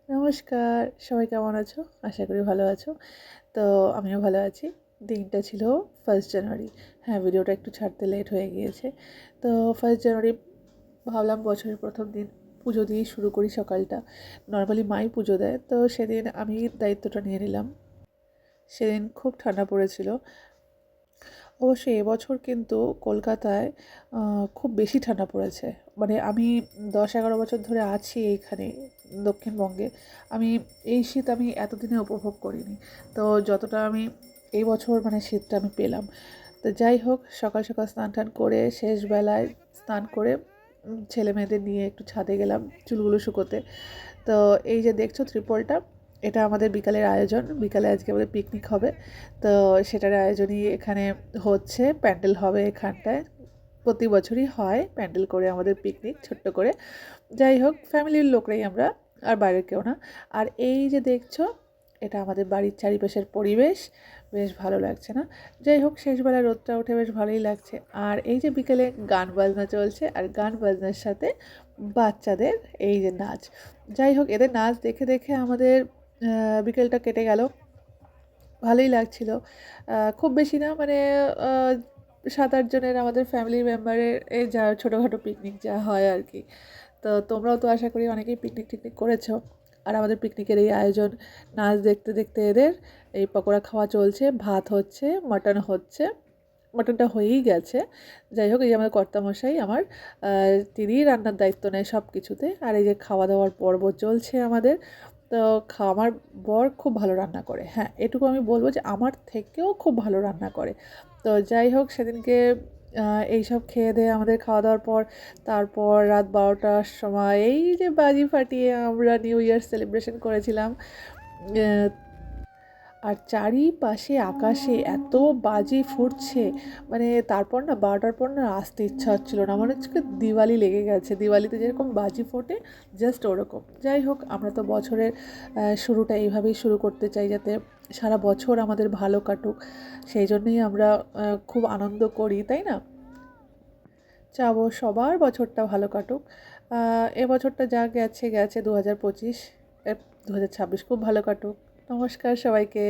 নমস্কার, সবাই কেমন আছো? আশা করি ভালো আছো। তো আমিও ভালো আছি। দিনটা ছিল 1st জানুয়ারি। হ্যাঁ, ভিডিওটা একটু ছাড়তে লেট হয়ে গিয়েছে। তো 1st জানুয়ারি ভাবলাম বছরের ১ম দিন পুজো দিয়েই শুরু করি সকালটা। নরমালি মাই পুজো দেয়। তো সেদিন আমি দায়িত্বটা নিয়ে নিলাম। সেদিন খুব ঠান্ডা পড়েছিল। অবশ্যই এবছর কিন্তু কলকাতায় খুব বেশি ঠান্ডা পড়েছে। মানে আমি ১০-১১ বছর ধরে আছি এইখানে দক্ষিণবঙ্গে। আমি এই শীত আমি এতদিনে উপভোগ করিনি। তো যতটা আমি এই বছর মানে শীতটা আমি পেলাম। তো যাই হোক সকাল, সকাল স্নান-টান করে শেষ বেলায় স্নান করে ছেলেমেয়েদের নিয়ে একটু ছাদে গেলাম চুলগুলো শুকোতে। তো এই যে দেখছো ত্রিপলটা, এটা আমাদের বিকালের আয়োজন। বিকালে আজকে আমাদের পিকনিক হবে। তো সেটার আয়োজনই এখানে হচ্ছে। প্যান্ডেল হবে এখানটায়। প্রতি বছরই হয় প্যান্ডেল করে আমাদের পিকনিক ছোট্ট করে। যাই হোক ফ্যামিলির লোকরাই আমরা, আর বাইরের কেউ না। আর এই যে দেখছো, এটা আমাদের বাড়ির চারিপাশের পরিবেশ। বেশ ভালো লাগছে না? যাই হোক শেষবেলা রোদটা উঠে বেশ ভালোই লাগছে। আর এই যে বিকেলে গান বাজনা চলছে, আর গান বাজনার সাথে বাচ্চাদের এই যে নাচ। যাই হোক এদের নাচ দেখে দেখে আমাদের বিকেলটা কেটে গেল। ভালোই লাগছিল। খুব বেশি না মানে আ ৭-৮ জনের আমাদের ফ্যামিলি মেম্বারের এই যা ছোটোখাটো পিকনিক যা হয় আর কি। তো তোমরাও তো আশা করি অনেকেই পিকনিক-টিকনিক করেছো। আর আমাদের পিকনিকের এই আয়োজন, নাচ দেখতে দেখতে এদের এই পকোড়া খাওয়া চলছে, ভাত হচ্ছে, মাটন হচ্ছে। মাটনটা হয়েই গেছে। যাই হোক এই যে আমাদের কর্তামশাই আমার তিনিই রান্নার দায়িত্ব নেয় সব কিছুতে। আর এই যে খাওয়া-দাওয়ার পর্ব চলছে আমাদের। তো আমার বর খুব ভালো রান্না করে। হ্যাঁ, এটুকু আমি বলব যে আমার থেকেও খুব ভালো রান্না করে। তো যাই হোক সেদিনকে আ এইসব খেয়ে-দেয়ে আমাদের খাওয়া-দাওয়ার পর তারপর রাত ১২টার সময় এই যে বাজি ফাটিয়ে আমরা নিউ ইয়ার সেলিব্রেশন করেছিলাম। অ্যা আর চারিপাশে আকাশে এত বাজি ফুটছে, মানে তারপর না ১২টার পর না আসতে ইচ্ছা হচ্ছিল না। মনে হচ্ছে কি দিওয়ালি লেগে গেছে। দিওয়ালিতে যেরকম বাজি ফোটে জাস্ট ওরকম। যাই হোক আমরা তো বছরের শুরুটা এইভাবেই শুরু করতে চাই যাতে সারা বছর আমাদের ভালো কাটুক। সেই জন্যই আমরা খুব আনন্দ করি, তাই না? চাবো সবার বছরটা ভালো কাটুক। আ এবছরটা যা গেছে, গেছে ২০২৫ ২০২৬ খুব ভালো কাটুক। নমস্কার সবাইকে।